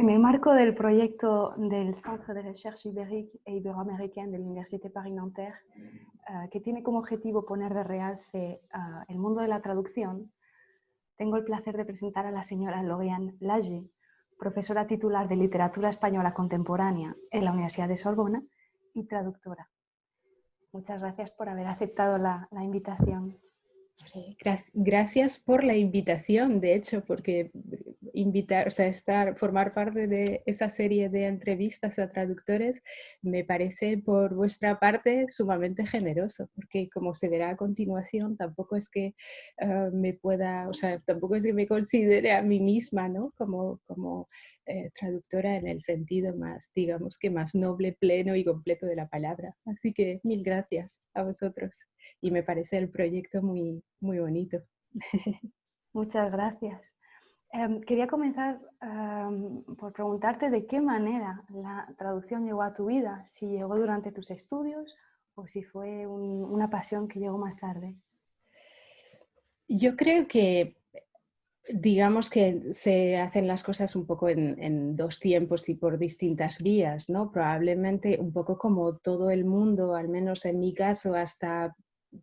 En el marco del proyecto del Centre de Recherche Ibérique e Iberoaméricaine de la Université Paris-Nanterre, que tiene como objetivo poner de realce el mundo de la traducción, tengo el placer de presentar a la señora Lauriane Lager, profesora titular de Literatura Española Contemporánea en la Universidad de Sorbona y traductora. Muchas gracias por haber aceptado la invitación. Gracias por la invitación, de hecho, porque formar parte de esa serie de entrevistas a traductores me parece por vuestra parte sumamente generoso, porque como se verá a continuación, tampoco es que tampoco es que me considere a mí misma, ¿no? como traductora en el sentido más, digamos que más noble, pleno y completo de la palabra. Así que mil gracias a vosotros. Y me parece el proyecto muy, muy bonito. Muchas gracias. Quería comenzar por preguntarte de qué manera la traducción llegó a tu vida, si llegó durante tus estudios o si fue una pasión que llegó más tarde. Yo creo que digamos que se hacen las cosas un poco en dos tiempos y por distintas vías, ¿no? Probablemente un poco como todo el mundo, al menos en mi caso, hasta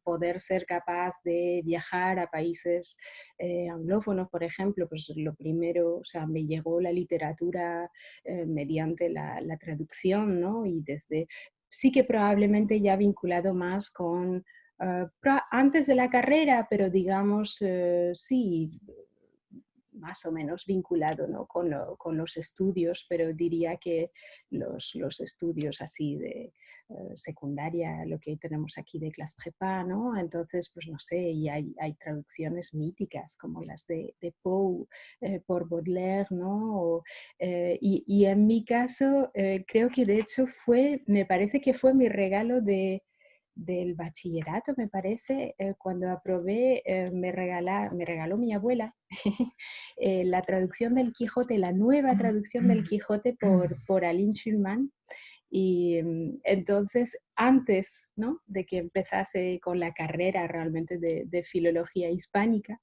poder ser capaz de viajar a países anglófonos, por ejemplo, pues lo primero, o sea, me llegó la literatura mediante la traducción, ¿no? Y desde, sí que probablemente ya vinculado más con antes de la carrera, pero digamos, sí, más o menos vinculado, ¿no? con los estudios, pero diría que los estudios así de secundaria, lo que tenemos aquí de clase prépa, ¿no? Entonces, pues no sé, y hay traducciones míticas como las de Poe por Baudelaire, ¿no? Y en mi caso, creo que de hecho me parece que fue mi regalo del bachillerato, me parece, cuando aprobé, me regaló mi abuela la traducción del Quijote, la nueva traducción del Quijote por Aline Schulman. Y entonces, antes, ¿no?, de que empezase con la carrera realmente de filología hispánica,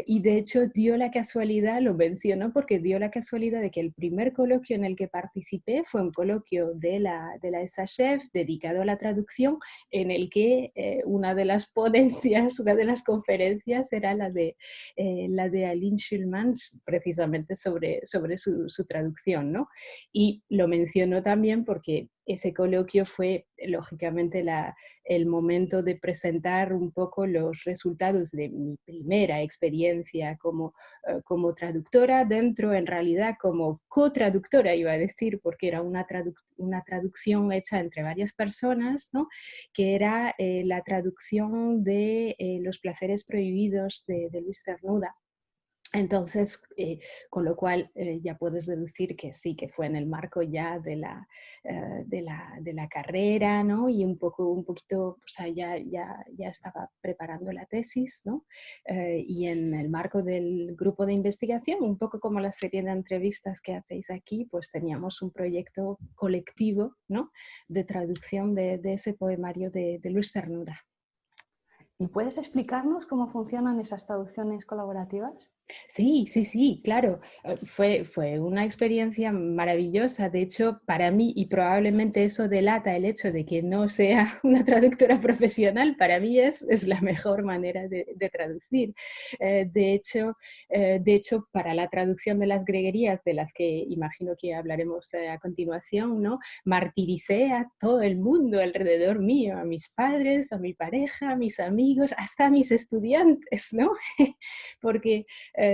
y de hecho dio la casualidad, lo menciono porque dio la casualidad de que el primer coloquio en el que participé fue un coloquio de la SHF dedicado a la traducción, en el que una de las ponencias, una de las conferencias era la de Aline Schulman, precisamente sobre su traducción, ¿no? Y lo menciono también porque ese coloquio fue, lógicamente, el momento de presentar un poco los resultados de mi primera experiencia como traductora, dentro, en realidad, como cotraductora, iba a decir, porque era una traducción hecha entre varias personas, ¿no? Que era la traducción de Los placeres prohibidos de Luis Cernuda. Entonces, con lo cual ya puedes deducir que sí, que fue en el marco ya de la carrera, ¿no? Y un poquito, o sea, ya estaba preparando la tesis, ¿no? Y en el marco del grupo de investigación, un poco como la serie de entrevistas que hacéis aquí, pues teníamos un proyecto colectivo, ¿no?, de traducción de ese poemario de Luis Cernuda. ¿Y puedes explicarnos cómo funcionan esas traducciones colaborativas? Sí, claro. Fue una experiencia maravillosa. De hecho, para mí, y probablemente eso delata el hecho de que no sea una traductora profesional, para mí es la mejor manera de traducir. De hecho, para la traducción de las greguerías, de las que imagino que hablaremos a continuación, ¿no?, martiricé a todo el mundo alrededor mío, a mis padres, a mi pareja, a mis amigos, hasta a mis estudiantes, ¿no? Porque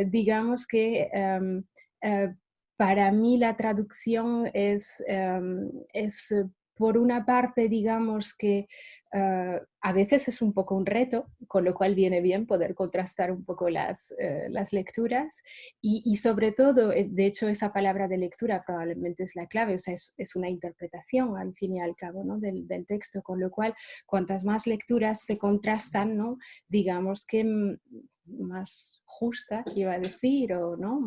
digamos que para mí la traducción es por una parte, digamos que a veces es un poco un reto, con lo cual viene bien poder contrastar un poco las lecturas y sobre todo, de hecho esa palabra de lectura probablemente es la clave, o sea, es una interpretación al fin y al cabo, ¿no?, del texto, con lo cual cuantas más lecturas se contrastan, ¿no?, digamos que más justa, iba a decir, o no,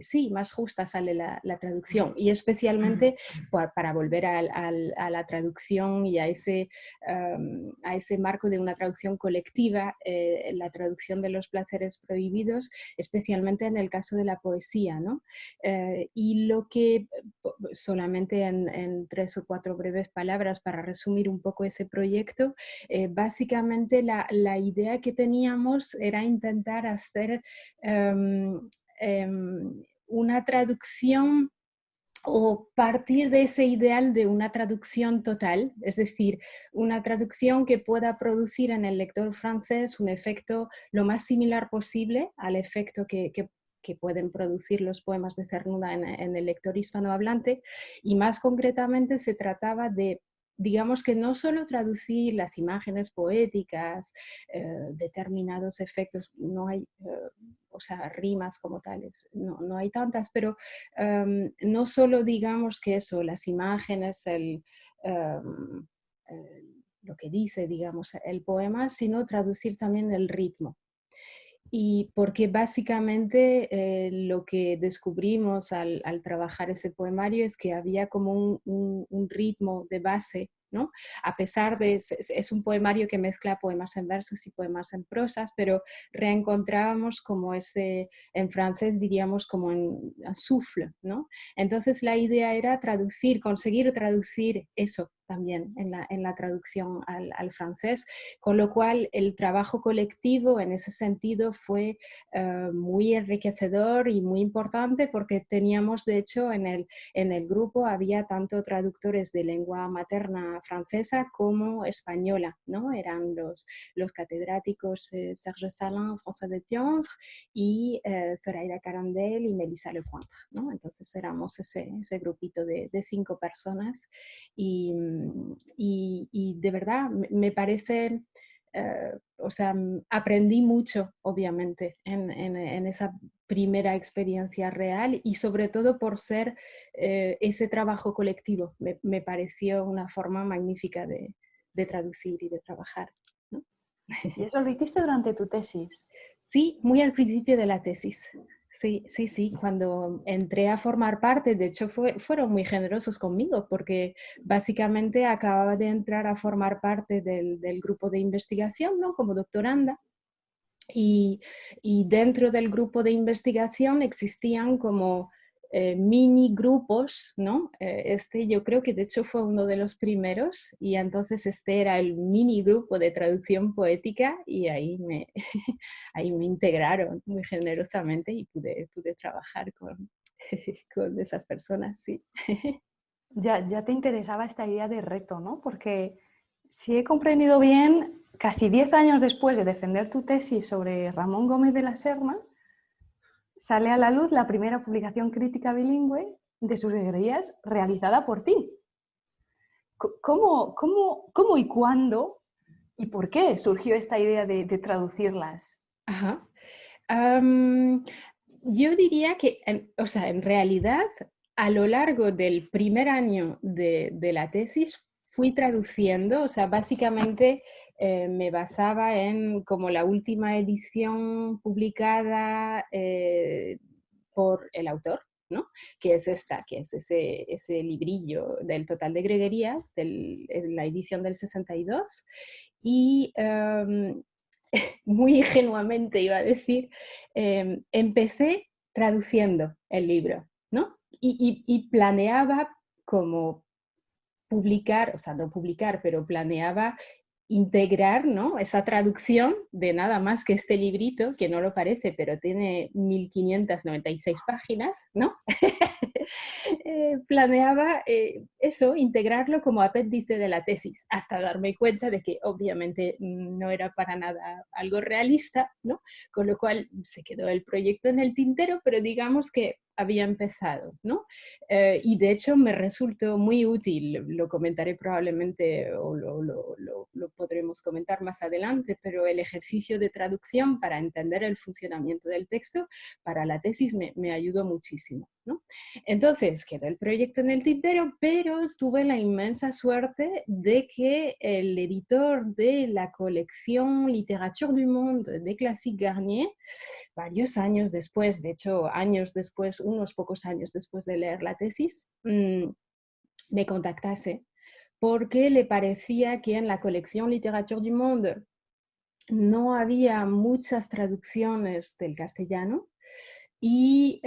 sí, más justa sale la traducción. Y especialmente para volver a la traducción y a ese marco de una traducción colectiva, la traducción de los placeres prohibidos, especialmente en el caso de la poesía, ¿no? Y lo que, solamente en 3 o 4 breves palabras para resumir un poco ese proyecto, básicamente la idea que teníamos era intentar hacer una traducción o partir de ese ideal de una traducción total, es decir, una traducción que pueda producir en el lector francés un efecto lo más similar posible al efecto que pueden producir los poemas de Cernuda en el lector hispanohablante, y más concretamente se trataba de, digamos, que no solo traducir las imágenes poéticas, determinados efectos, no hay, o sea, rimas como tales, no hay tantas, pero no solo, digamos, que eso, las imágenes, lo que dice, digamos, el poema, sino traducir también el ritmo. Y porque básicamente lo que descubrimos al trabajar ese poemario es que había como un ritmo de base, ¿no? A pesar de, es un poemario que mezcla poemas en versos y poemas en prosas, pero reencontrábamos como ese, en francés diríamos como un souffle, ¿no? Entonces la idea era traducir, conseguir traducir eso también en la traducción al francés, con lo cual el trabajo colectivo en ese sentido fue muy enriquecedor y muy importante, porque teníamos, de hecho, en el grupo había tanto traductores de lengua materna francesa como española, ¿no? Eran los catedráticos Serge Salin, François de Tienfre y Zoraida Carandel y Melissa Lecointre, ¿no? Entonces éramos ese grupito de 5 personas y de verdad me parece, o sea, aprendí mucho, obviamente, en esa primera experiencia real, y sobre todo por ser ese trabajo colectivo. Me pareció una forma magnífica de traducir y de trabajar, ¿no? ¿Y eso lo hiciste durante tu tesis? Sí, muy al principio de la tesis. Sí, cuando entré a formar parte, de hecho fueron muy generosos conmigo, porque básicamente acababa de entrar a formar parte del grupo de investigación, ¿no? Como doctoranda, y dentro del grupo de investigación existían como mini grupos, ¿no? Yo creo que de hecho fue uno de los primeros, y entonces este era el mini grupo de traducción poética, y ahí ahí me integraron muy generosamente y pude trabajar con esas personas, sí. Ya te interesaba esta idea de reto, ¿no? Porque si he comprendido bien, casi 10 años después de defender tu tesis sobre Ramón Gómez de la Serna, sale a la luz la primera publicación crítica bilingüe de sus librerías realizada por ti. ¿Cómo y cuándo y por qué surgió esta idea de traducirlas? Ajá. Yo diría que, o sea, en realidad, a lo largo del primer año de la tesis fui traduciendo, o sea, básicamente me basaba en como la última edición publicada por el autor, ¿no? Que es esta, que es ese librillo del total de greguerías, la edición del 62, y muy ingenuamente iba a decir, empecé traduciendo el libro, ¿no? Y planeaba como publicar, o sea, no publicar, pero planeaba integrar, ¿no? Esa traducción de nada más que este librito, que no lo parece, pero tiene 1596 páginas, ¿no? Planeaba eso, integrarlo como apéndice de la tesis, hasta darme cuenta de que obviamente no era para nada algo realista, ¿no? Con lo cual se quedó el proyecto en el tintero, pero digamos que había empezado, ¿no? Y de hecho me resultó muy útil, lo comentaré probablemente o lo podremos comentar más adelante, pero el ejercicio de traducción para entender el funcionamiento del texto para la tesis me ayudó muchísimo, ¿no? Entonces quedó el proyecto en el tintero, pero tuve la inmensa suerte de que el editor de la colección Littérature du Monde de Classique Garnier, varios años después, de hecho años después, unos pocos años después de leer la tesis, me contactase porque le parecía que en la colección Littérature du Monde no había muchas traducciones del castellano y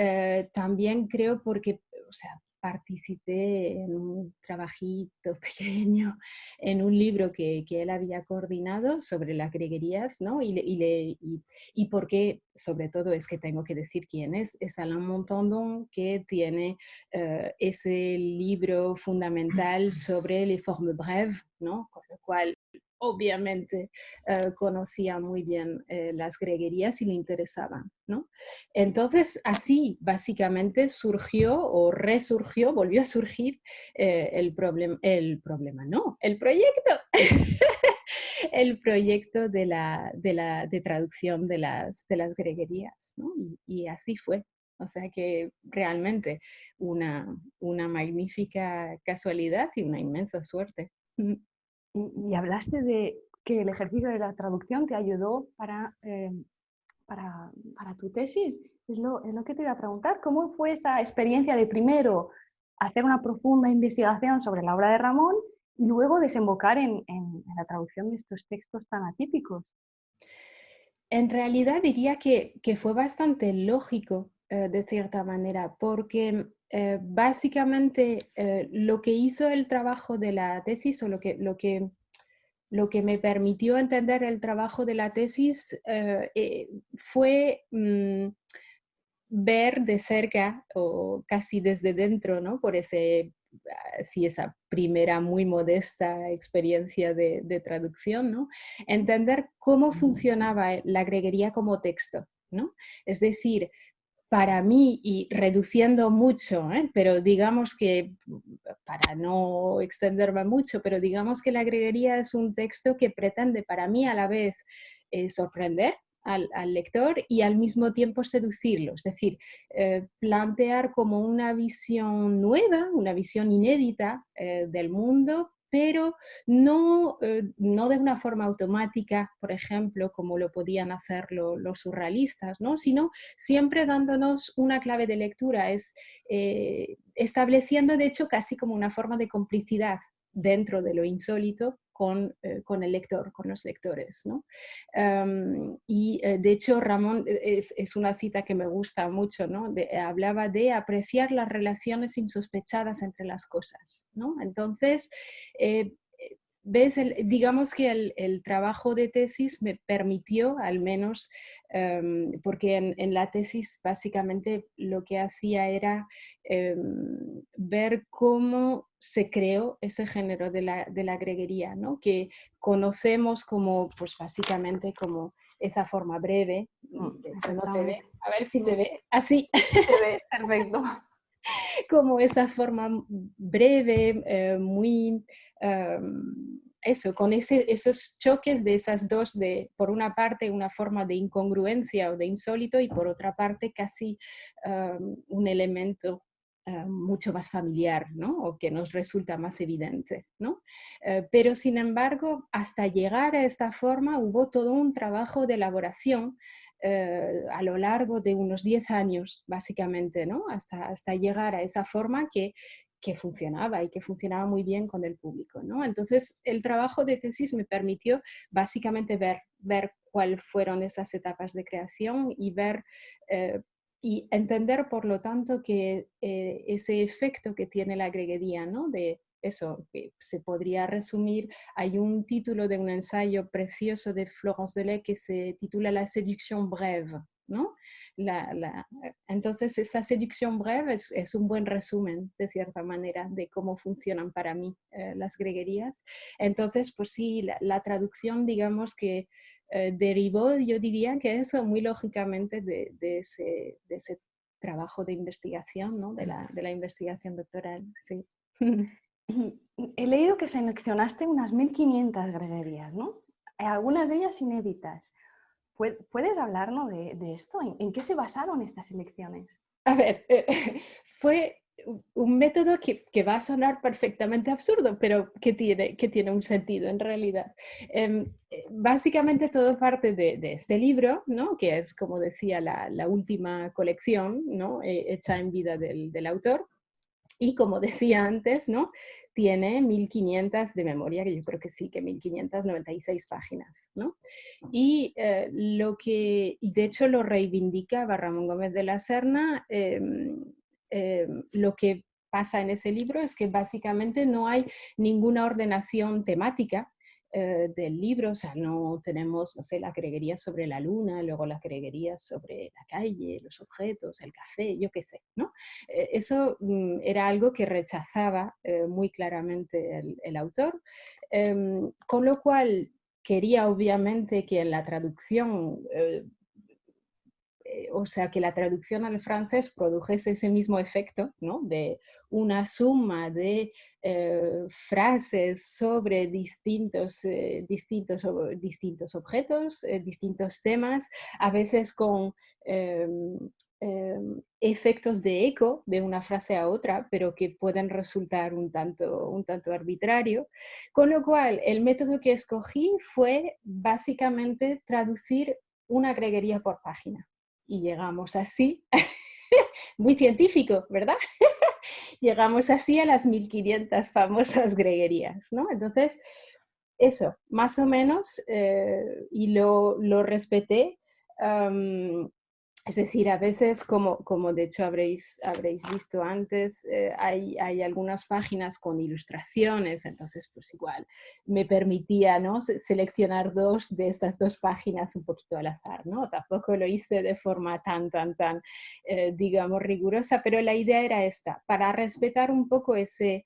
también creo porque, o sea, participé en un trabajito pequeño, en un libro que él había coordinado sobre las greguerías, ¿no? Y porque, sobre todo, es que tengo que decir quién es Alain Montandon, que tiene ese libro fundamental sobre les formes brèves, ¿no? Con lo cual, obviamente, conocía muy bien las greguerías y le interesaban, ¿no? Entonces, así básicamente surgió o resurgió, volvió a surgir el problema, no, el proyecto, el proyecto de traducción de las greguerías, ¿no? Y así fue. O sea que realmente una magnífica casualidad y una inmensa suerte. Y hablaste de que el ejercicio de la traducción te ayudó para tu tesis. Es lo que te iba a preguntar. ¿Cómo fue esa experiencia de primero hacer una profunda investigación sobre la obra de Ramón y luego desembocar en la traducción de estos textos tan atípicos? En realidad diría que fue bastante lógico, de cierta manera, porque básicamente lo que hizo el trabajo de la tesis o lo que me permitió entender el trabajo de la tesis fue ver de cerca o casi desde dentro, ¿no? Por esa primera muy modesta experiencia de traducción, ¿no? Entender cómo funcionaba la greguería como texto, ¿no? Es decir, para mí, y reduciendo mucho, pero digamos que, para no extenderme mucho, pero digamos que la greguería es un texto que pretende para mí a la vez sorprender al lector y al mismo tiempo seducirlo, es decir, plantear como una visión nueva, una visión inédita del mundo, pero no de una forma automática, por ejemplo, como lo podían hacer los surrealistas, ¿no? Sino siempre dándonos una clave de lectura, estableciendo de hecho casi como una forma de complicidad dentro de lo insólito con el lector, con los lectores, ¿no? De hecho Ramón es una cita que me gusta mucho, ¿no? Hablaba de apreciar las relaciones insospechadas entre las cosas, ¿no? Entonces, ¿ves? Digamos que el trabajo de tesis me permitió, al menos, porque en la tesis básicamente lo que hacía era ver cómo se creó ese género de la greguería, ¿no? Que conocemos como, pues básicamente como esa forma breve, de hecho no se ve, Exactamente. a ver si se ve, así, Sí, sí se ve, perfecto. como esa forma breve, muy, eso, con esos choques de esas dos, por una parte una forma de incongruencia o de insólito y por otra parte casi un elemento mucho más familiar, ¿no? O que nos resulta más evidente, ¿no? Pero sin embargo, hasta llegar a esta forma hubo todo un trabajo de elaboración a lo largo de unos 10 años, básicamente, ¿no? Hasta llegar a esa forma que funcionaba y que funcionaba muy bien con el público, ¿no? Entonces, el trabajo de tesis me permitió básicamente ver cuáles fueron esas etapas de creación y ver y entender, por lo tanto, que ese efecto que tiene la greguería, ¿no? De eso, que se podría resumir. Hay un título de un ensayo precioso de Florence Delay que se titula La séduction brève, ¿no? Entonces, esa seducción breve es un buen resumen, de cierta manera, de cómo funcionan para mí las greguerías. Entonces, pues sí, la traducción, digamos que derivó, yo diría que eso muy lógicamente de ese trabajo de investigación, ¿no? De la investigación doctoral, sí. Y he leído que seleccionaste unas 1500 greguerías, ¿no? Algunas de ellas inéditas. ¿Puedes hablarnos de esto? ¿En qué se basaron estas selecciones? A ver, fue un método que va a sonar perfectamente absurdo, pero que tiene un sentido en realidad. Básicamente todo parte de este libro, ¿no? Que es, como decía, la última colección, ¿no? Hecha en vida del autor. Y como decía antes, ¿no? Tiene 1500 de memoria, que yo creo que sí, que 1596 páginas, ¿no? Y y de hecho lo reivindica Ramón Gómez de la Serna, lo que pasa en ese libro es que básicamente no hay ninguna ordenación temática del libro, o sea, no tenemos, no sé, la greguería sobre la luna, luego la greguería sobre la calle, los objetos, el café, yo qué sé, ¿no? Eso era algo que rechazaba muy claramente el autor, con lo cual quería obviamente que en la traducción o sea, que la traducción al francés produjese ese mismo efecto, ¿no? De una suma de frases sobre distintos objetos, distintos temas, a veces con eh, efectos de eco de una frase a otra, pero que pueden resultar un tanto arbitrario. Con lo cual, el método que escogí fue básicamente traducir una greguería por página. Y llegamos así, muy científico, ¿verdad? Llegamos así a las 1500 famosas greguerías, ¿no? Entonces, eso, más o menos, y lo respeté. Es decir, a veces, como de hecho habréis visto antes, hay algunas páginas con ilustraciones, entonces pues igual me permitía, ¿no? Seleccionar dos de estas dos páginas un poquito al azar, ¿no? Tampoco lo hice de forma tan, digamos, rigurosa, pero la idea era esta, para respetar un poco esa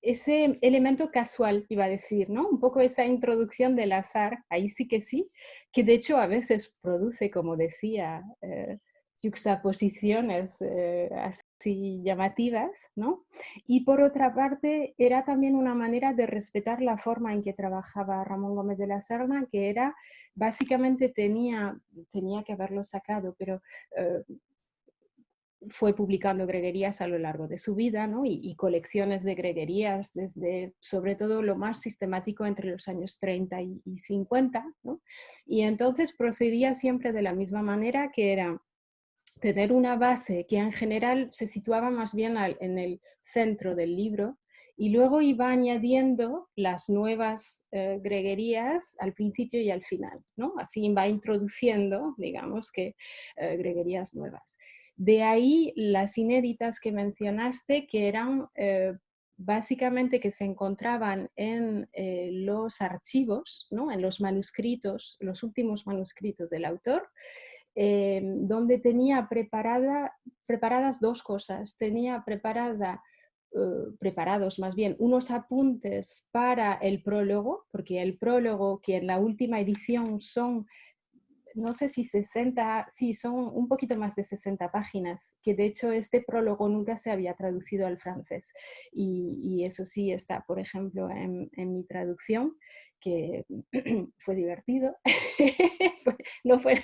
ese elemento casual, iba a decir, ¿no? Un poco esa introducción del azar, ahí sí, que de hecho a veces produce, como decía, juxtaposiciones así llamativas, ¿no? Y por otra parte, era también una manera de respetar la forma en que trabajaba Ramón Gómez de la Serna, que era, básicamente tenía que haberlo sacado, pero fue publicando greguerías a lo largo de su vida, ¿no? Y colecciones de greguerías desde, sobre todo, lo más sistemático entre los años 30 y 50, ¿no? Y entonces procedía siempre de la misma manera, que era tener una base que en general se situaba más bien en el centro del libro, y luego iba añadiendo las nuevas greguerías al principio y al final, ¿no? Así va introduciendo, digamos, que greguerías nuevas. De ahí las inéditas que mencionaste, que eran básicamente que se encontraban en los archivos, ¿no? En los manuscritos, los últimos manuscritos del autor, donde tenía preparadas dos cosas. Tenía preparados más bien unos apuntes para el prólogo, porque el prólogo, que en la última edición son, no sé si 60, sí, son un poquito más de 60 páginas, que de hecho este prólogo nunca se había traducido al francés. Y eso sí está, por ejemplo, en mi traducción, que fue divertido. No fue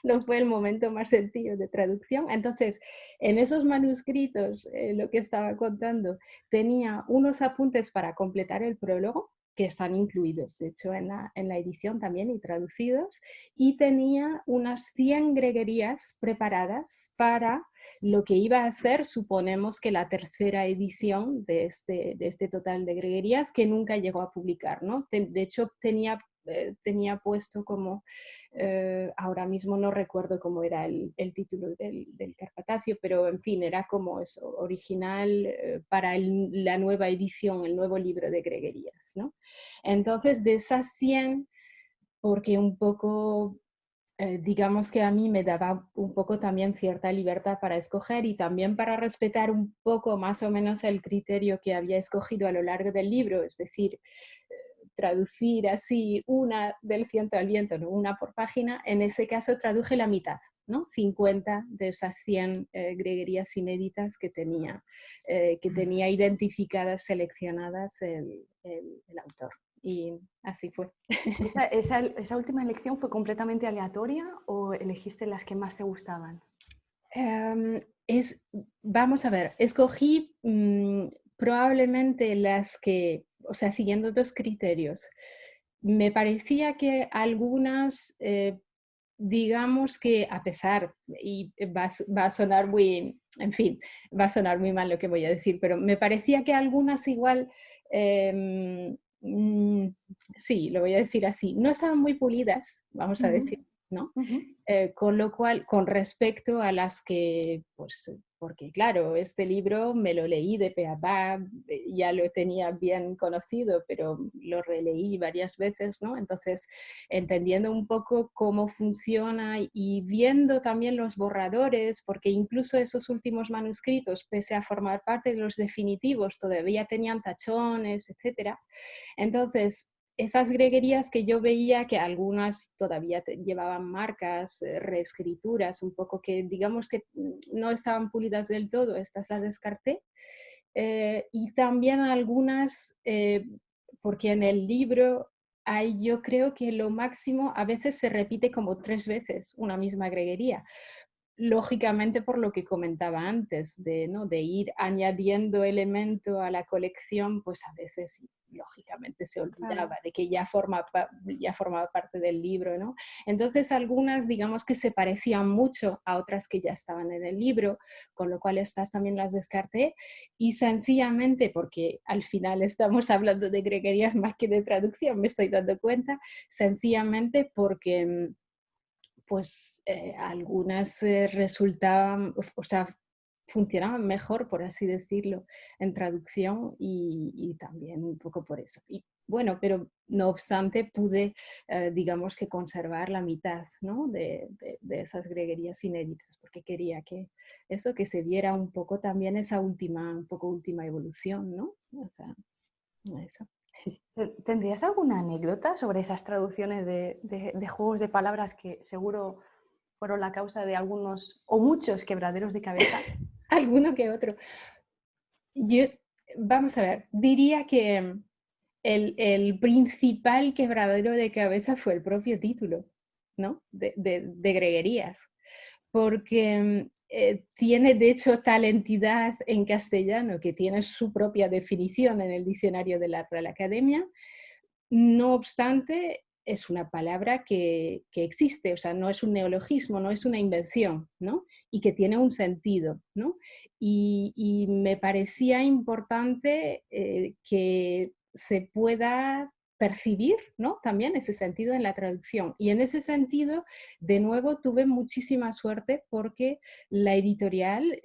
no fue el momento más sencillo de traducción. Entonces, en esos manuscritos, lo que estaba contando, tenía unos apuntes para completar el prólogo, que están incluidos, de hecho, en la edición también y traducidos, y tenía unas 100 greguerías preparadas para lo que iba a ser, suponemos que la tercera edición de este total de greguerías, que nunca llegó a publicar, ¿no? De hecho, tenía puesto como, ahora mismo no recuerdo cómo era el título del Carpatacio, pero en fin, era como eso, original para la nueva edición, el nuevo libro de greguerías, ¿no? Entonces, de esas 100, porque un poco, digamos que a mí me daba un poco también cierta libertad para escoger, y también para respetar un poco más o menos el criterio que había escogido a lo largo del libro, es decir, traducir así una del ciento al viento, ¿no? Una por página, en ese caso traduje la mitad, ¿no? 50 de esas 100 greguerías inéditas que tenía identificadas, seleccionadas el autor. Y así fue. ¿Esa última elección fue completamente aleatoria o elegiste las que más te gustaban? Vamos a ver, escogí probablemente las que, o sea, siguiendo dos criterios. Me parecía que algunas, digamos que a pesar, y va a sonar muy, en fin, va a sonar muy mal lo que voy a decir, pero me parecía que algunas igual, sí, lo voy a decir así, no estaban muy pulidas, vamos a decir, ¿no? Con lo cual, con respecto a las que, pues, porque claro, este libro me lo leí de pe a pa, ya lo tenía bien conocido, pero lo releí varias veces, ¿no? Entonces, entendiendo un poco cómo funciona y viendo también los borradores, porque incluso esos últimos manuscritos, pese a formar parte de los definitivos, todavía tenían tachones, etcétera. Entonces, esas greguerías que yo veía que algunas todavía llevaban marcas, reescrituras, un poco que digamos que no estaban pulidas del todo, estas las descarté. Y también algunas, porque en el libro hay, yo creo que lo máximo a veces se repite como 3 veces una misma greguería. Lógicamente por lo que comentaba antes, ¿no? De ir añadiendo elemento a la colección, pues a veces lógicamente se olvidaba Claro. de que ya formaba parte del libro, ¿no? Entonces algunas digamos que se parecían mucho a otras que ya estaban en el libro, con lo cual estas también las descarté y sencillamente porque al final estamos hablando de greguerías más que de traducción, me estoy dando cuenta, sencillamente porque pues algunas resultaban, o sea, funcionaban mejor, por así decirlo, en traducción y también un poco por eso. Y bueno, pero no obstante pude, digamos que conservar la mitad, ¿no? de esas greguerías inéditas, porque quería que eso, que se viera un poco también esa última, un poco última evolución, ¿no? O sea, eso. ¿Tendrías alguna anécdota sobre esas traducciones de juegos de palabras que seguro fueron la causa de algunos o muchos quebraderos de cabeza? Alguno que otro. Yo, vamos a ver, diría que el principal quebradero de cabeza fue el propio título, ¿no? De Greguerías, porque tiene de hecho tal entidad en castellano que tiene su propia definición en el diccionario de la Real Academia. No obstante, es una palabra que existe, o sea, no es un neologismo, no es una invención, ¿no? Y que tiene un sentido, ¿no? Y me parecía importante que se pueda percibir, ¿no? También ese sentido en la traducción. Y en ese sentido, de nuevo, tuve muchísima suerte porque la editorial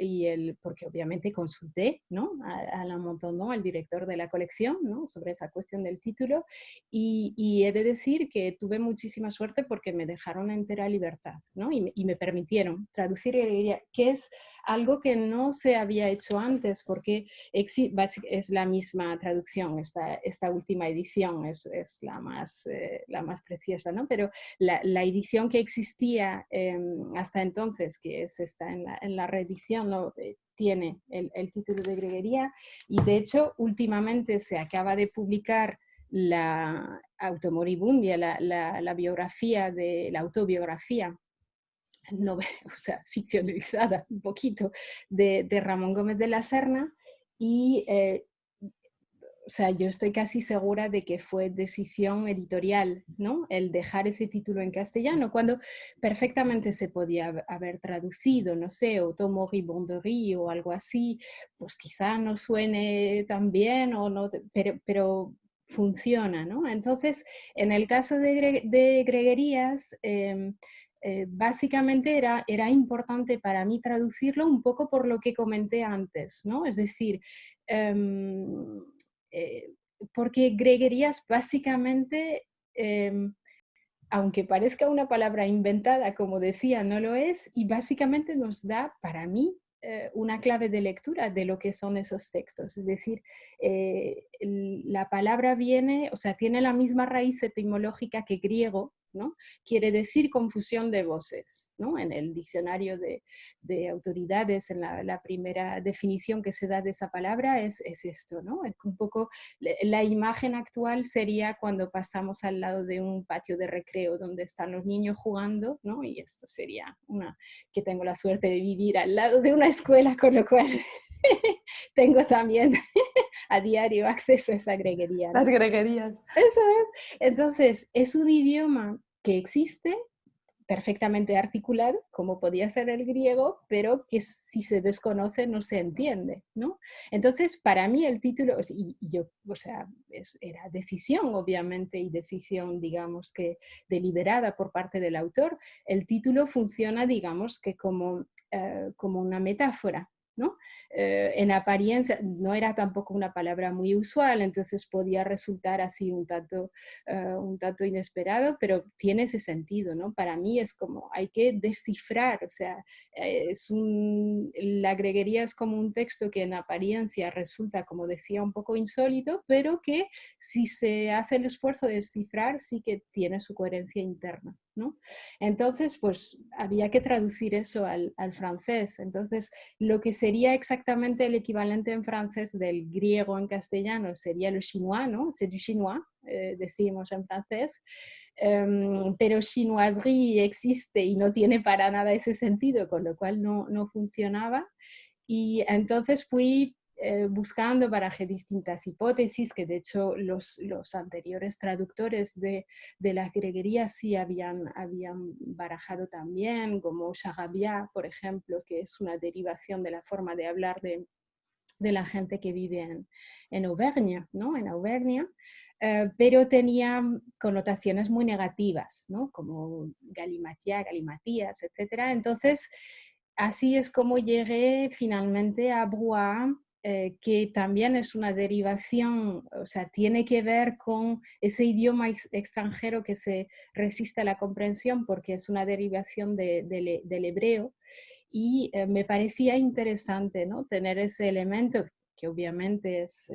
porque obviamente consulté, ¿no? A la montón, ¿no? Al director de la colección, ¿no? Sobre esa cuestión del título y he de decir que tuve muchísima suerte porque me dejaron entera libertad, ¿no? Y me permitieron traducir greguería, que es algo que no se había hecho antes porque es la misma traducción, esta última edición es la más preciosa, ¿no? Pero la edición que existía hasta entonces, que es esta en la reedición, ¿no? Tiene el título de greguería y de hecho últimamente se acaba de publicar la Automoribundia, la biografía la autobiografía, no, o sea, ficcionalizada un poquito, de Ramón Gómez de la Serna y o sea, yo estoy casi segura de que fue decisión editorial, ¿no? El dejar ese título en castellano, cuando perfectamente se podía haber traducido, no sé, Automoribonderie o algo así, pues quizá no suene tan bien, o no, pero funciona, ¿no? Entonces, en el caso de Greguerías, básicamente era importante para mí traducirlo un poco por lo que comenté antes, ¿no? Es decir, eh, porque greguerías básicamente, aunque parezca una palabra inventada, como decía, no lo es, y básicamente nos da, para mí, una clave de lectura de lo que son esos textos. Es decir, la palabra viene, o sea, tiene la misma raíz etimológica que griego, ¿no? Quiere decir confusión de voces, ¿no? En el diccionario de autoridades, en la primera definición que se da de esa palabra es esto, ¿no? Es un poco, la imagen actual sería cuando pasamos al lado de un patio de recreo donde están los niños jugando, ¿no? Y esto sería que tengo la suerte de vivir al lado de una escuela, con lo cual tengo también a diario acceso a esa greguería, ¿no? Las greguerías. Eso es. Entonces, es un idioma que existe, perfectamente articulado, como podía ser el griego, pero que si se desconoce no se entiende, ¿no? Entonces, para mí el título, y yo, o sea, era decisión, obviamente, y decisión, digamos, que deliberada por parte del autor, el título funciona, digamos, que como una metáfora, ¿no? En apariencia no era tampoco una palabra muy usual, entonces podía resultar así un tanto inesperado, pero tiene ese sentido, ¿no? Para mí es como hay que descifrar, o sea, la greguería es como un texto que en apariencia resulta, como decía, un poco insólito, pero que si se hace el esfuerzo de descifrar sí que tiene su coherencia interna, ¿no? Entonces, pues había que traducir eso al francés. Entonces, lo que sería exactamente el equivalente en francés del griego en castellano sería el chinois, ¿no? C'est du chinois, decimos en francés, pero chinoiserie existe y no tiene para nada ese sentido, con lo cual no funcionaba. Y entonces fui buscando, barajé distintas hipótesis, que de hecho los anteriores traductores de las greguerías sí habían barajado también, como Charabia, por ejemplo, que es una derivación de la forma de hablar de la gente que vive en Auvernia, ¿no? En Auvernia, pero tenía connotaciones muy negativas, ¿no? Como galimatía, galimatías, etc. Entonces, así es como llegué finalmente a Bruá, que también es una derivación, o sea, tiene que ver con ese idioma extranjero que se resiste a la comprensión porque es una derivación del hebreo, y me parecía interesante, ¿no? Tener ese elemento que obviamente es,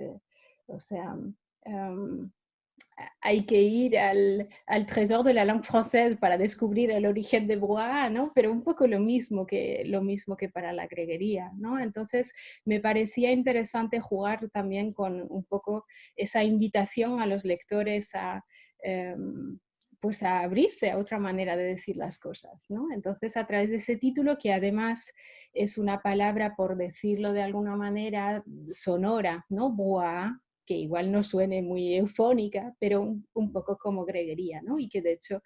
o sea, um, hay que ir al trésor de la langue française para descubrir el origen de Bruá, ¿no? Pero un poco lo mismo que para la greguería, ¿no? Entonces me parecía interesante jugar también con un poco esa invitación a los lectores pues a abrirse a otra manera de decir las cosas, ¿no? Entonces, a través de ese título, que además es una palabra, por decirlo de alguna manera, sonora, ¿no? Bois, que igual no suene muy eufónica, pero un poco como greguería, ¿no? Y que de hecho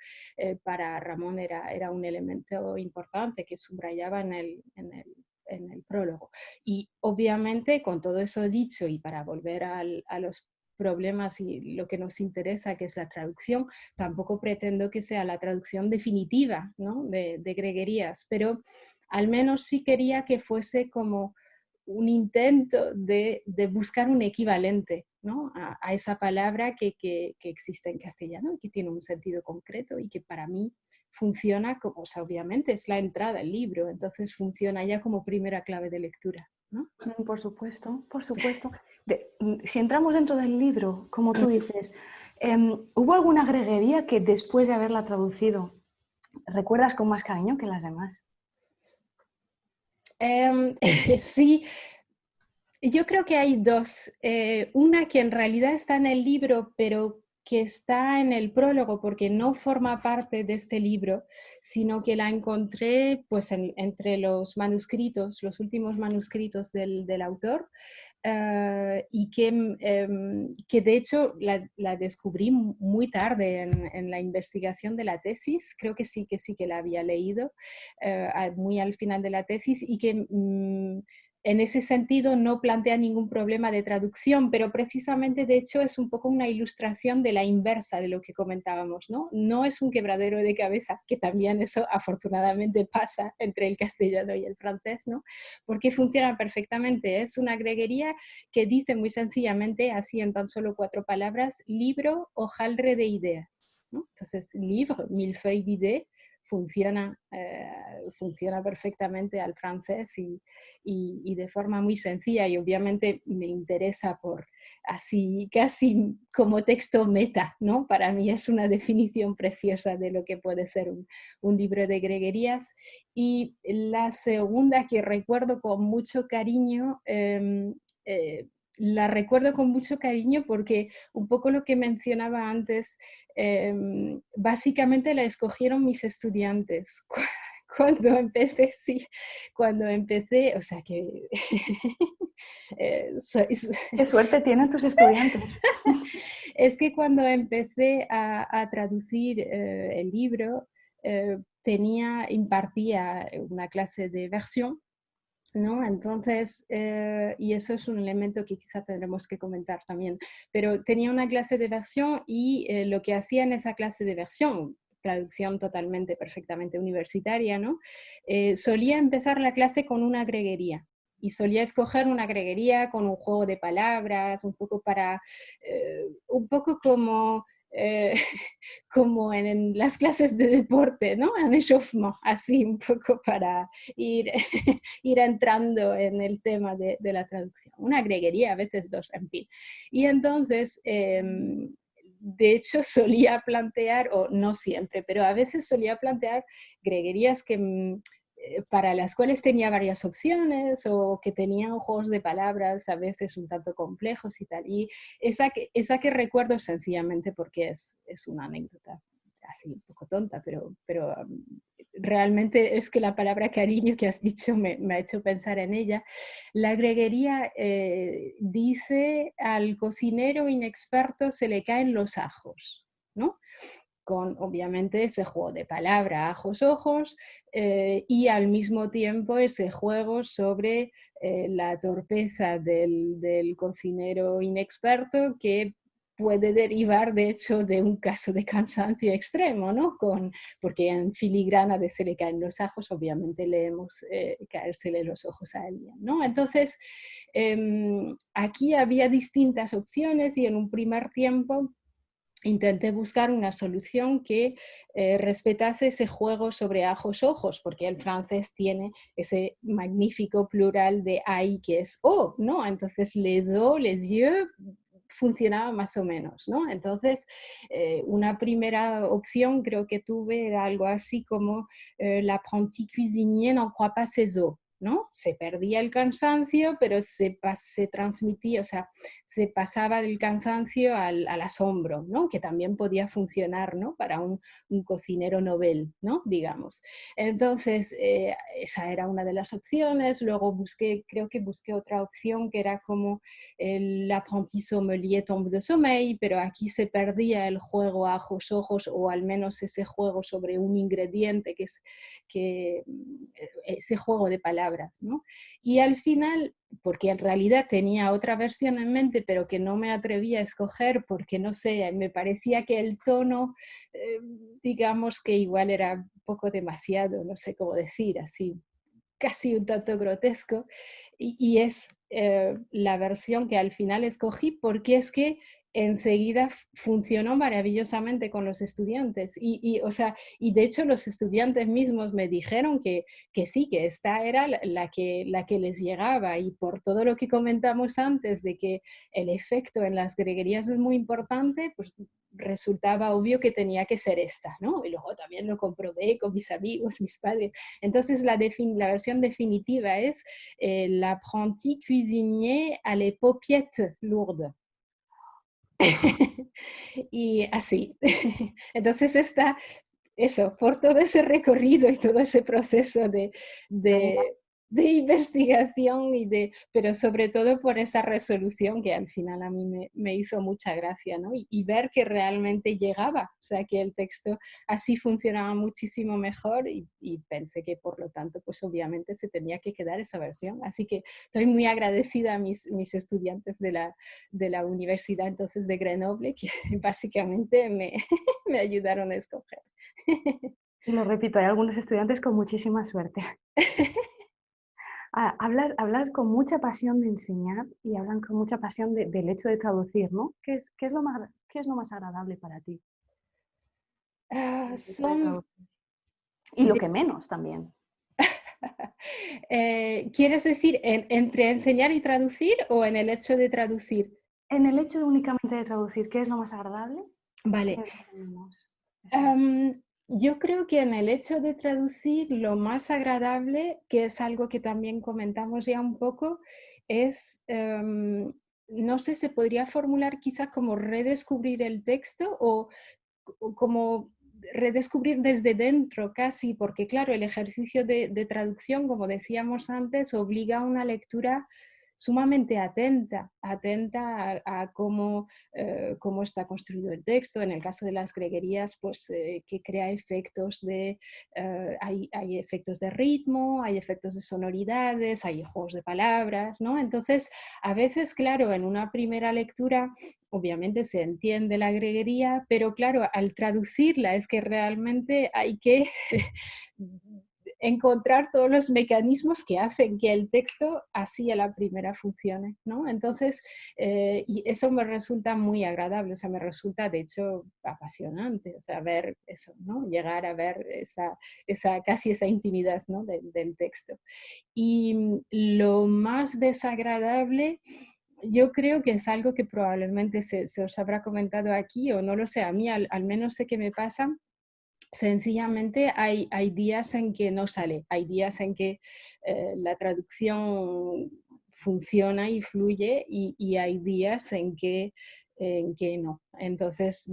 para Ramón era un elemento importante que subrayaba en el prólogo. Y obviamente, con todo eso dicho, y para volver a los problemas y lo que nos interesa, que es la traducción, tampoco pretendo que sea la traducción definitiva, ¿no? de greguerías, pero al menos sí quería que fuese como un intento de buscar un equivalente, ¿no? a esa palabra que existe en castellano y que tiene un sentido concreto y que para mí funciona como, o sea, obviamente es la entrada al libro, entonces funciona ya como primera clave de lectura, ¿no? Por supuesto, por supuesto. Si entramos dentro del libro, como tú dices, ¿hubo alguna greguería que después de haberla traducido recuerdas con más cariño que las demás? Sí, yo creo que hay dos. Una que en realidad está en el libro, pero que está en el prólogo porque no forma parte de este libro, sino que la encontré pues, entre los manuscritos, los últimos manuscritos del autor, y que de hecho la descubrí muy tarde en la investigación de la tesis. Creo que sí que la había leído muy al final de la tesis, y que en ese sentido no plantea ningún problema de traducción, pero precisamente de hecho es un poco una ilustración de la inversa de lo que comentábamos, ¿no? No es un quebradero de cabeza, que también eso afortunadamente pasa entre el castellano y el francés, ¿no? Porque funciona perfectamente. Es una greguería que dice muy sencillamente, así en tan solo 4 palabras, libro, hojaldre de ideas, ¿no? Entonces, livre, mille feuilles d'idées, funciona perfectamente al francés y de forma muy sencilla, y obviamente me interesa por así, casi como texto meta, ¿no? Para mí es una definición preciosa de lo que puede ser un libro de greguerías. Y la segunda que recuerdo con mucho cariño, la recuerdo con mucho cariño porque un poco lo que mencionaba antes, básicamente la escogieron mis estudiantes. Cuando empecé, sí, cuando empecé, o sea que Qué suerte tienen tus estudiantes. es que cuando empecé a traducir el libro, impartía una clase de versión, ¿no? Entonces, y eso es un elemento que quizá tendremos que comentar también, pero tenía una clase de versión y lo que hacía en esa clase de versión, traducción totalmente, perfectamente universitaria, ¿no? Solía empezar la clase con una greguería. Y solía escoger una greguería con un juego de palabras, un poco un poco como eh, como en las clases de deporte, ¿no? Un échauffement, así un poco para ir, ir entrando en el tema de la traducción. Una greguería, a veces dos, en fin. Y entonces, de hecho, solía plantear, o no siempre, pero a veces solía plantear greguerías para las cuales tenía varias opciones o que tenían juegos de palabras a veces un tanto complejos y tal. Y esa que recuerdo sencillamente porque es una anécdota así un poco tonta, pero realmente es que la palabra cariño que has dicho me ha hecho pensar en ella. La greguería dice al cocinero inexperto se le caen los ajos, ¿no? Con obviamente ese juego de palabra, ajos, ojos, y al mismo tiempo ese juego sobre la torpeza del cocinero inexperto que puede derivar de hecho de un caso de cansancio extremo, ¿no? Porque en filigrana de se le caen los ajos, obviamente leemos caérsele los ojos a alguien, ¿no? Entonces, aquí había distintas opciones y en un primer tiempo intenté buscar una solución que respetase ese juego sobre ajos ojos, porque el francés tiene ese magnífico plural de ai que es o, ¿no? Entonces les os, les yeux funcionaba más o menos, ¿no? Entonces, una primera opción creo que tuve era algo así como l'apprenti cuisinier n'en croit pas ses os, ¿no? Se perdía el cansancio, pero se transmitía, o sea, se pasaba del cansancio al asombro, ¿no? Que también podía funcionar, ¿no? Para un cocinero novel, ¿no? Digamos. Entonces, esa era una de las opciones. Luego creo que busqué otra opción que era como l'apprenti sommelier tombe de sommeil, pero aquí se perdía el juego ajos, ojos, o al menos ese juego sobre un ingrediente, ese juego de palabras, ¿no? Y al final, porque en realidad tenía otra versión en mente, pero que no me atrevía a escoger porque, no sé, me parecía que el tono, digamos que igual era un poco demasiado, no sé cómo decir, así, casi un tanto grotesco, y es la versión que al final escogí porque es que enseguida funcionó maravillosamente con los estudiantes o sea, y de hecho los estudiantes mismos me dijeron que sí, que esta era la que les llegaba, y por todo lo que comentamos antes de que el efecto en las greguerías es muy importante, pues resultaba obvio que tenía que ser esta, ¿no? Y luego también lo comprobé con mis amigos, mis padres. Entonces la versión definitiva es l'apprenti cuisinier à les paupiètes lourdes. Y así. Entonces eso, por todo ese recorrido y todo ese proceso de investigación, pero sobre todo por esa resolución que al final a mí me hizo mucha gracia, ¿no? Y ver que realmente llegaba, o sea, que el texto así funcionaba muchísimo mejor, y pensé que por lo tanto, pues obviamente se tenía que quedar esa versión. Así que estoy muy agradecida a mis estudiantes de la Universidad entonces de Grenoble, que básicamente me ayudaron a escoger. Y lo repito, hay algunos estudiantes con muchísima suerte. Hablas con mucha pasión de enseñar y hablan con mucha pasión del hecho de traducir, ¿no? Qué es lo más agradable para ti Ah, el hecho de traducir? Y lo que menos también. ¿Quieres decir entre enseñar y traducir o en el hecho de traducir? En el hecho únicamente de traducir, ¿qué es lo más agradable? ¿Qué Vale. es lo que menos? Eso. Yo creo que en el hecho de traducir lo más agradable, que es algo que también comentamos ya un poco, es, no sé, se podría formular quizás como redescubrir el texto o como redescubrir desde dentro casi, porque claro, el ejercicio de traducción, como decíamos antes, obliga a una lectura sumamente atenta, a cómo, cómo está construido el texto. En el caso de las greguerías, pues que crea efectos hay efectos de ritmo, hay efectos de sonoridades, hay juegos de palabras, ¿no? Entonces, a veces, claro, en una primera lectura obviamente se entiende la greguería, pero claro, al traducirla es que realmente hay que encontrar todos los mecanismos que hacen que el texto así a la primera funcione, ¿no? Entonces, y eso me resulta muy agradable, o sea, me resulta de hecho apasionante, o sea, ver eso, ¿no? Llegar a ver casi esa intimidad, ¿no? del texto. Y lo más desagradable, yo creo que es algo que probablemente se os habrá comentado aquí, o no lo sé, a mí al menos sé que me pasa. Sencillamente hay días en que no sale, hay días en que la traducción funciona y fluye y hay días en que no. Entonces,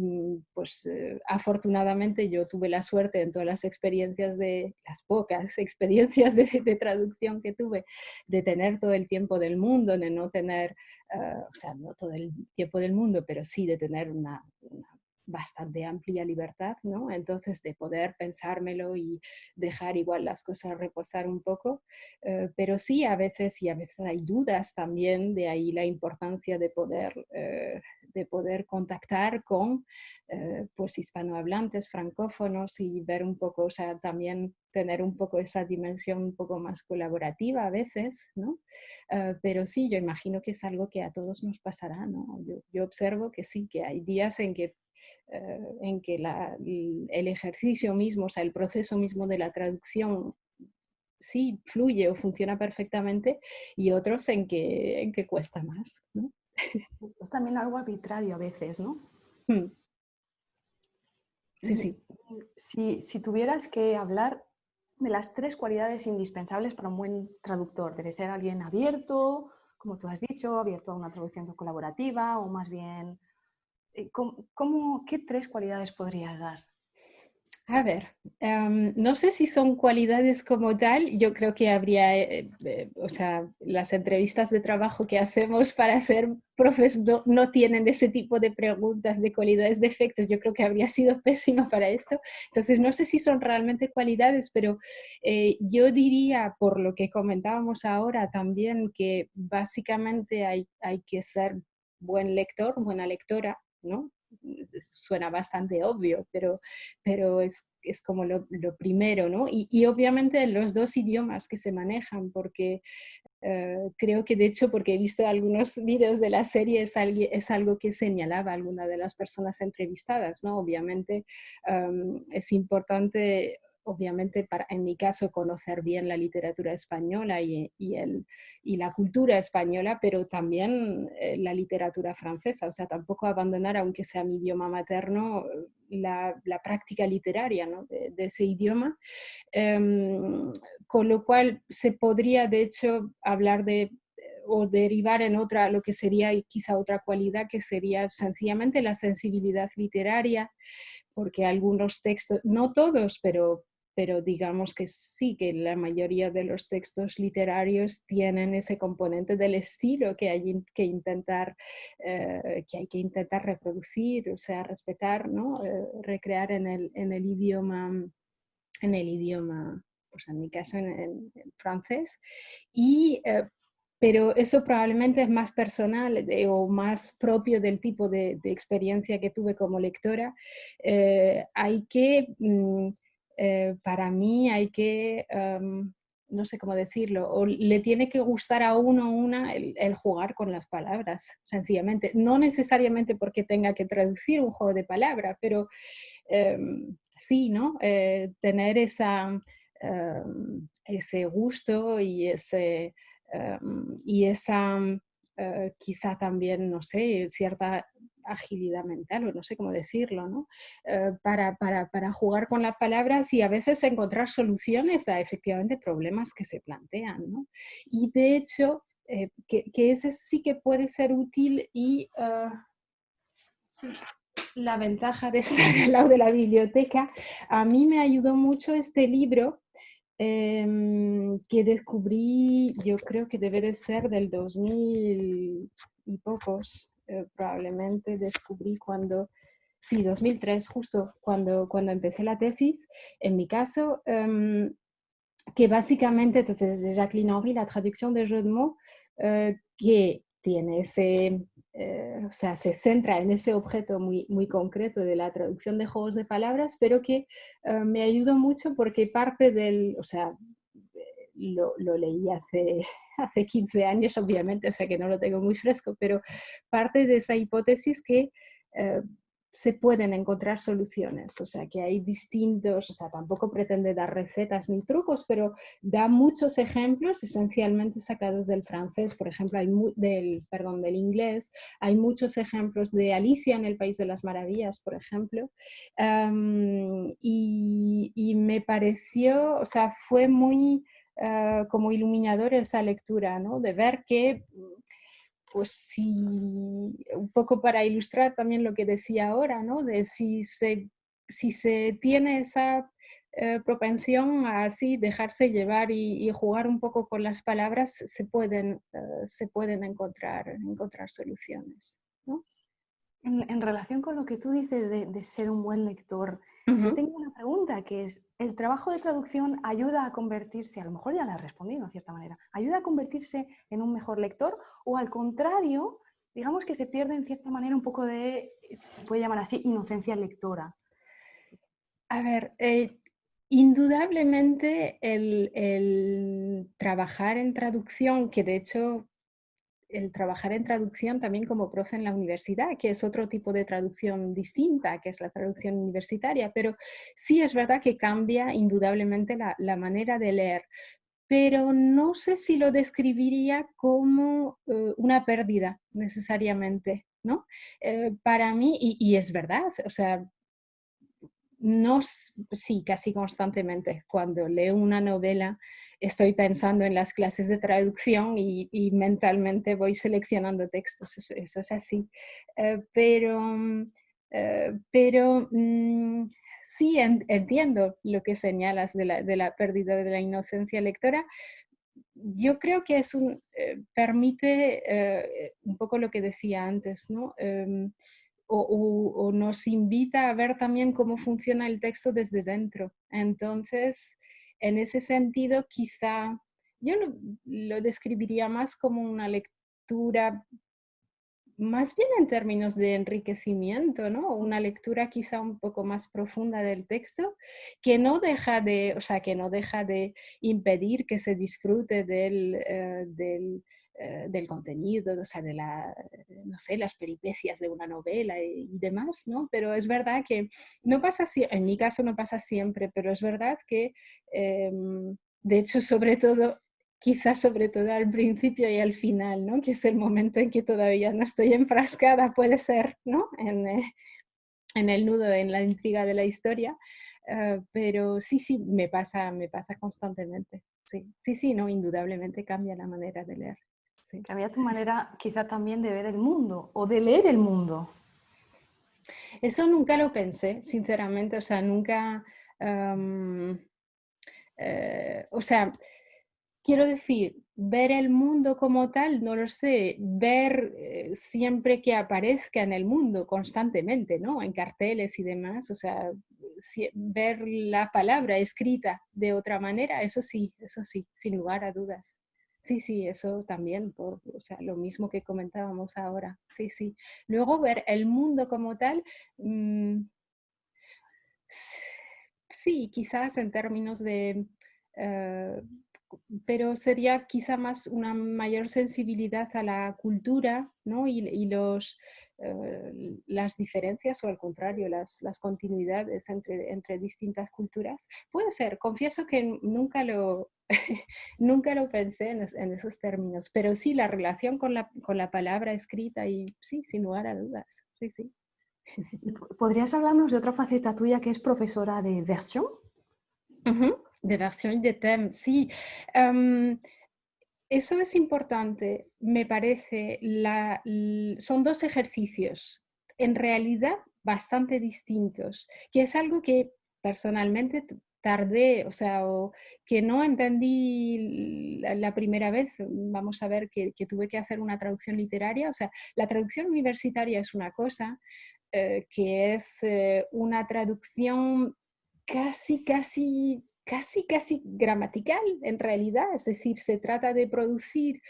pues afortunadamente yo tuve la suerte en todas las experiencias las pocas experiencias de traducción que tuve, de tener todo el tiempo del mundo, de no tener, o sea, no todo el tiempo del mundo, pero sí de tener una bastante amplia libertad, ¿no? Entonces, de poder pensármelo y dejar igual las cosas reposar un poco, pero sí, y a veces hay dudas también, de ahí la importancia de poder contactar con pues hispanohablantes, francófonos y ver un poco, o sea, también tener un poco esa dimensión un poco más colaborativa a veces, ¿no? Pero sí, yo imagino que es algo que a todos nos pasará, ¿no? Yo observo que sí, que hay días en que el ejercicio mismo, o sea, el proceso mismo de la traducción sí fluye o funciona perfectamente y otros en que cuesta más, ¿no? Es también algo arbitrario a veces, ¿no? Mm, sí, Y sí. si tuvieras que hablar de las 3 cualidades indispensables para un buen traductor, debe ser alguien abierto, como tú has dicho, abierto a una traducción colaborativa, o más bien, ¿qué 3 cualidades podrías dar? A ver, no sé si son cualidades como tal, yo creo que habría, o sea, las entrevistas de trabajo que hacemos para ser profes no tienen ese tipo de preguntas de cualidades, defectos, yo creo que habría sido pésima para esto, entonces no sé si son realmente cualidades, pero yo diría, por lo que comentábamos ahora también, que básicamente hay que ser buen lector, buena lectora, ¿no? Suena bastante obvio, pero es como lo primero, ¿no? Y obviamente los dos idiomas que se manejan, porque creo que de hecho, porque he visto algunos vídeos de la serie, es algo que señalaba alguna de las personas entrevistadas, ¿no? Obviamente es importante, obviamente en mi caso, conocer bien la literatura española y la cultura española, pero también la literatura francesa, o sea, tampoco abandonar, aunque sea mi idioma materno, la práctica literaria, ¿no? de ese idioma. Con lo cual se podría, de hecho, hablar de o derivar en otra, lo que sería quizá otra cualidad, que sería sencillamente la sensibilidad literaria, porque algunos textos, no todos, pero digamos que sí, que la mayoría de los textos literarios tienen ese componente del estilo que hay que intentar reproducir, o sea, respetar, ¿no? Recrear en el idioma, pues en mi caso en francés, y, pero eso probablemente es más personal o más propio del tipo de experiencia que tuve como lectora. Hay que, para mí, hay que no sé cómo decirlo, o le tiene que gustar a uno el jugar con las palabras, sencillamente. No necesariamente porque tenga que traducir un juego de palabras, pero sí, ¿no? Tener ese gusto y esa quizá también, no sé, cierta agilidad mental, o no sé cómo decirlo, ¿no? Para jugar con las palabras y a veces encontrar soluciones a efectivamente problemas que se plantean, ¿no? Y de hecho, que ese sí que puede ser útil y sí, la ventaja de estar al lado de la biblioteca. A mí me ayudó mucho este libro que descubrí, yo creo que debe de ser del 2000 y pocos, probablemente descubrí cuando, sí, 2003, justo cuando empecé la tesis, en mi caso, que básicamente, entonces, de Jacqueline Henry, la traducción de jeu de mots, que tiene o sea, se centra en ese objeto muy, muy concreto de la traducción de juegos de palabras, pero que me ayudó mucho porque parte o sea, lo leí hace 15 años, obviamente, o sea que no lo tengo muy fresco, pero parte de esa hipótesis que eh, se pueden encontrar soluciones, o sea que hay distintos, o sea, tampoco pretende dar recetas ni trucos, pero da muchos ejemplos esencialmente sacados del francés, por ejemplo, del inglés, hay muchos ejemplos de Alicia en el País de las Maravillas, por ejemplo, y me pareció, o sea, fue muy como iluminador esa lectura, ¿no? De ver que pues si, un poco para ilustrar también lo que decía ahora, ¿no? De si se tiene esa propensión a así dejarse llevar y jugar un poco con las palabras, se pueden encontrar soluciones, ¿no? En relación con lo que tú dices de ser un buen lector, yo Ujú. tengo una pregunta que es, ¿el trabajo de traducción ayuda a convertirse, a lo mejor ya la has respondido de cierta manera, ayuda a convertirse en un mejor lector o al contrario, digamos que se pierde en cierta manera un poco de, se puede llamar así, inocencia lectora? A ver, indudablemente el trabajar en traducción, que de hecho el trabajar en traducción también como profe en la universidad, que es otro tipo de traducción distinta, que es la traducción universitaria, pero sí es verdad que cambia indudablemente la manera de leer, pero no sé si lo describiría como una pérdida necesariamente, ¿no? Para mí, y es verdad, o sea, no, sí, casi constantemente. Cuando leo una novela, estoy pensando en las clases de traducción y mentalmente voy seleccionando textos, eso es así. Pero sí entiendo lo que señalas de la pérdida de la inocencia lectora. Yo creo que permite un poco lo que decía antes, ¿no? O nos invita a ver también cómo funciona el texto desde dentro. Entonces, en ese sentido, quizá yo lo describiría más como una lectura, más bien en términos de enriquecimiento, ¿no? Una lectura quizá un poco más profunda del texto, que no deja o sea, que no deja de impedir que se disfrute del contenido, o sea, no sé, las peripecias de una novela y demás, ¿no? Pero es verdad que no pasa, en mi caso no pasa siempre, pero es verdad que, de hecho, sobre todo quizás sobre todo al principio y al final, ¿no? Que es el momento en que todavía no estoy enfrascada, puede ser, ¿no? En el nudo, en la intriga de la historia. Pero sí, sí, me pasa constantemente. Sí, sí, sí, no, indudablemente cambia la manera de leer. Sí. Cambia tu manera quizá también de ver el mundo o de leer el mundo. Eso nunca lo pensé, sinceramente, o sea, nunca... o sea, quiero decir, ver el mundo como tal, no lo sé, ver siempre que aparezca en el mundo constantemente, ¿no? En carteles y demás, o sea, ver la palabra escrita de otra manera, eso sí, sin lugar a dudas. Sí, sí, eso también, o sea, lo mismo que comentábamos ahora, sí, sí. Luego ver el mundo como tal, mmm, sí, quizás en términos de... eh, pero sería quizá más una mayor sensibilidad a la cultura, ¿no? Y las diferencias o al contrario, las continuidades entre distintas culturas. Puede ser, confieso que nunca lo, nunca lo pensé en esos términos, pero sí la relación con la palabra escrita y sí, sin lugar a dudas, sí, sí. ¿Podrías hablarnos de otra faceta tuya que es profesora de versión? Ujú, de versión y de thème, sí. Em, Eso es importante, me parece. Son dos ejercicios, en realidad bastante distintos, que es algo que personalmente tardé, o sea, o que no entendí la primera vez. Vamos a ver que tuve que hacer una traducción literaria. O sea, la traducción universitaria es una cosa, que es una traducción casi gramatical en realidad, es decir, se trata de producir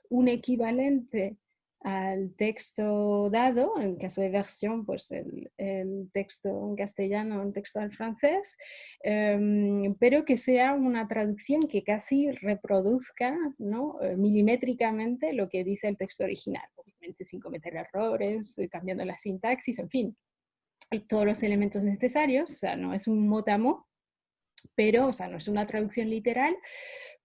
un equivalente al texto dado, en caso de versión, pues el texto en castellano, el texto al francés, pero que sea una traducción que casi reproduzca, ¿no? Milimétricamente lo que dice el texto original, obviamente sin cometer errores, cambiando la sintaxis, en fin, todos los elementos necesarios. O sea, no es un mot à mot, pero, o sea, no es una traducción literal,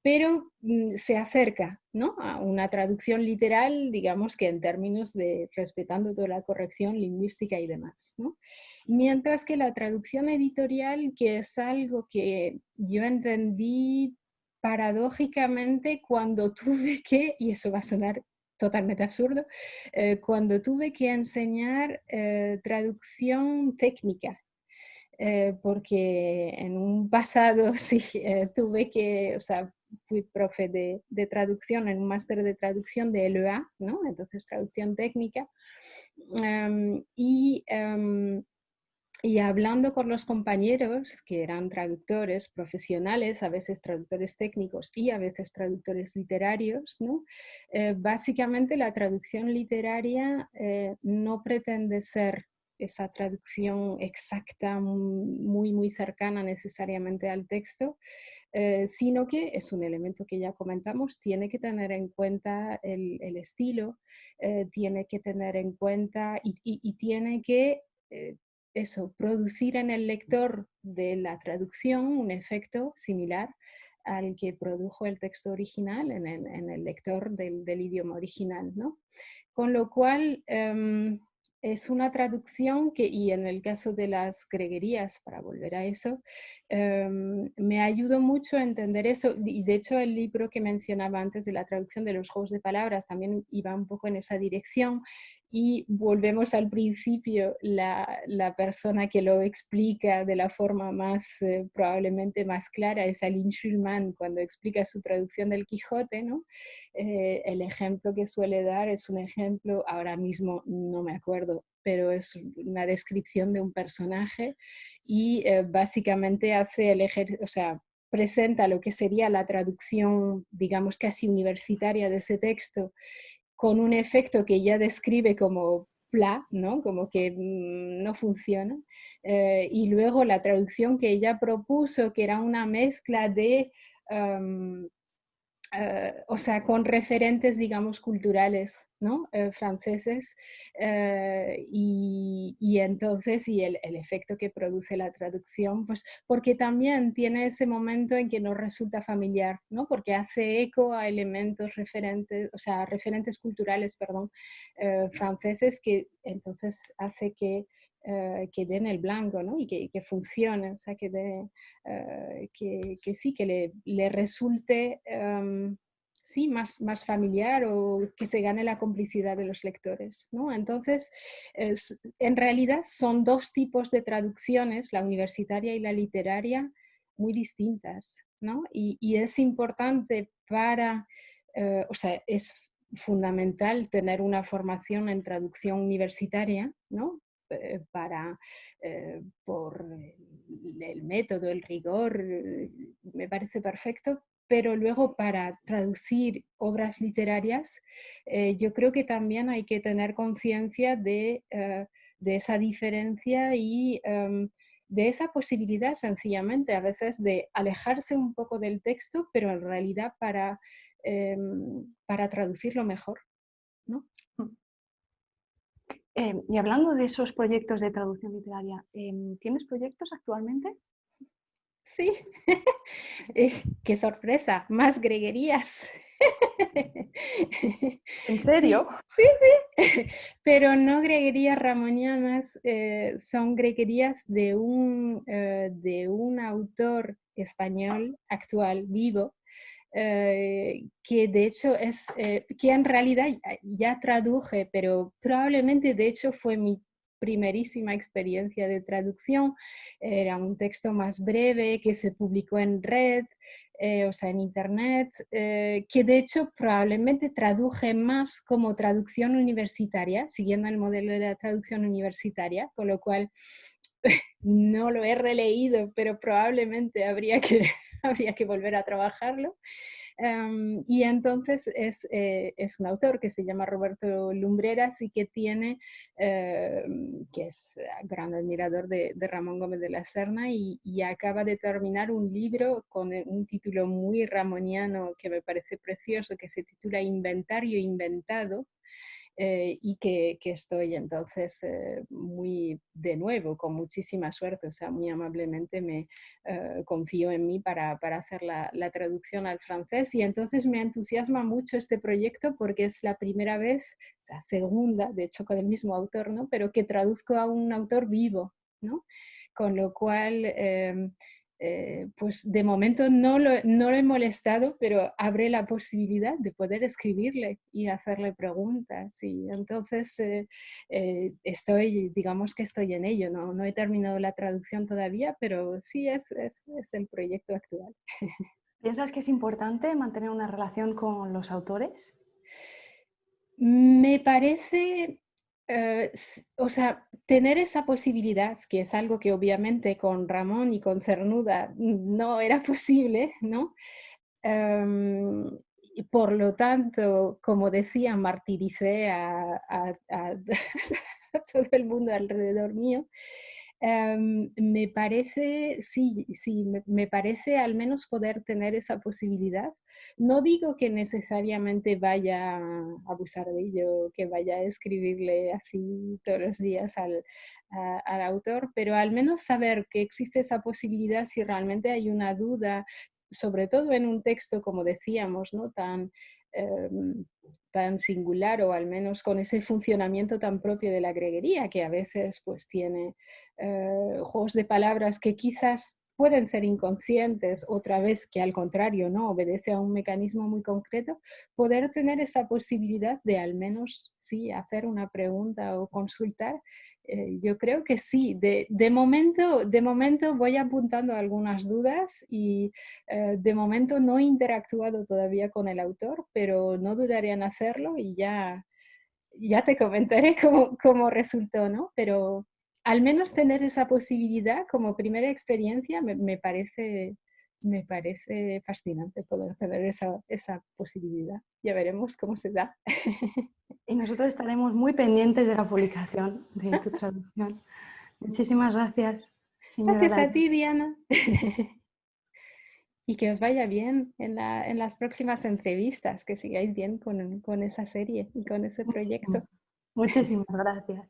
pero se acerca, ¿no?, a una traducción literal, digamos que en términos de respetando toda la corrección lingüística y demás, ¿no? Mientras que la traducción editorial, que es algo que yo entendí paradójicamente cuando tuve que, y eso va a sonar totalmente absurdo, cuando tuve que enseñar traducción técnica, porque en un pasado sí tuve que, o sea, fui profe de traducción en un máster de traducción de LEA, ¿no? Entonces traducción técnica. Um, y, um, y hablando con los compañeros que eran traductores profesionales, a veces traductores técnicos y a veces traductores literarios, ¿no? Básicamente la traducción literaria no pretende ser esa traducción exacta, muy cercana necesariamente al texto, sino que es un elemento que ya comentamos, tiene que tener en cuenta el estilo, tiene que tener en cuenta y tiene que eso, producir en el lector de la traducción un efecto similar al que produjo el texto original en el lector del idioma original, ¿no? Con lo cual, es una traducción que, y en el caso de las greguerías, para volver a eso, me ayudó mucho a entender eso. Y de hecho el libro que mencionaba antes de la traducción de los juegos de palabras también iba un poco en esa dirección. Y volvemos al principio, la persona que lo explica de la forma más, probablemente más clara, es Aline Schulman, cuando explica su traducción del Quijote, ¿no? El ejemplo que suele dar es un ejemplo, ahora mismo no me acuerdo, pero es una descripción de un personaje y básicamente hace el ejercicio, o sea, presenta lo que sería la traducción, digamos, casi universitaria de ese texto, con un efecto que ella describe como pla, ¿no? Como que no funciona. Y luego la traducción que ella propuso, que era una mezcla de o sea, con referentes, digamos, culturales, ¿no? Franceses, y entonces, y el efecto que produce la traducción, pues porque también tiene ese momento en que nos resulta familiar, ¿no? Porque hace eco a elementos referentes, o sea, referentes culturales, perdón, franceses, que entonces hace que den el blanco, ¿no? Y que funcione, o sea, que sí, que le resulte sí, más familiar, o que se gane la complicidad de los lectores, ¿no? Entonces, en realidad son dos tipos de traducciones, la universitaria y la literaria, muy distintas, ¿no? Y es importante o sea, es fundamental tener una formación en traducción universitaria, ¿no? Por el método, el rigor, me parece perfecto, pero luego para traducir obras literarias, yo creo que también hay que tener conciencia de esa diferencia y de esa posibilidad sencillamente a veces de alejarse un poco del texto, pero en realidad para traducirlo mejor, ¿no? Y hablando de esos proyectos de traducción literaria, ¿tienes proyectos actualmente? Sí, qué sorpresa, más greguerías. ¿En Sí, serio? sí, sí, pero no greguerías ramonianas, son greguerías de un autor español actual, vivo, que de hecho que en realidad ya traduje, pero probablemente de hecho fue mi primerísima experiencia de traducción. Era un texto más breve que se publicó en red, o sea, en internet, que de hecho probablemente traduje más como traducción universitaria, siguiendo el modelo de la traducción universitaria, con lo cual no lo he releído, pero probablemente habría que volver a trabajarlo. Y entonces es un autor que se llama Roberto Lumbreras y que que es gran admirador de Ramón Gómez de la Serna y acaba de terminar un libro con un título muy ramoniano que me parece precioso, que se titula Inventario Inventado. Y que estoy entonces muy de nuevo, con muchísima suerte, o sea, muy amablemente me confío en mí para hacer la traducción al francés y entonces me entusiasma mucho este proyecto porque es la primera vez, o sea, segunda, de hecho con el mismo autor, ¿no? Pero que traduzco a un autor vivo, ¿no? Con lo cual pues de momento no lo he molestado, pero abre la posibilidad de poder escribirle y hacerle preguntas. Y entonces digamos que estoy en ello, no he terminado la traducción todavía, pero sí es el proyecto actual. ¿Piensas que es importante mantener una relación con los autores? Me parece, o sea, tener esa posibilidad, que es algo que obviamente con Ramón y con Cernuda no era posible, ¿no? Y por lo tanto, como decía, martiricé a a todo el mundo alrededor mío. Me parece, sí, sí, me parece al menos poder tener esa posibilidad. No digo que necesariamente vaya a abusar de ello, que vaya a escribirle así todos los días al autor, pero al menos saber que existe esa posibilidad si realmente hay una duda, sobre todo en un texto, como decíamos, ¿no? Tan singular o al menos con ese funcionamiento tan propio de la greguería, que a veces pues tiene juegos de palabras que quizás pueden ser inconscientes, otra vez que al contrario, ¿no? Obedece a un mecanismo muy concreto, poder tener esa posibilidad de al menos sí hacer una pregunta o consultar. Yo creo que sí, de momento voy apuntando algunas dudas y de momento no he interactuado todavía con el autor, pero no dudaría en hacerlo y ya te comentaré cómo resultó, ¿no? Pero al menos tener esa posibilidad como primera experiencia me parece fascinante poder tener esa posibilidad. Ya veremos cómo se da. Y nosotros estaremos muy pendientes de la publicación de tu traducción. Muchísimas gracias, señora Gracias a Lara. ti, Diana. Y que os vaya bien en las próximas entrevistas, que sigáis bien con esa serie y con ese Muchísimas, proyecto. muchísimas gracias.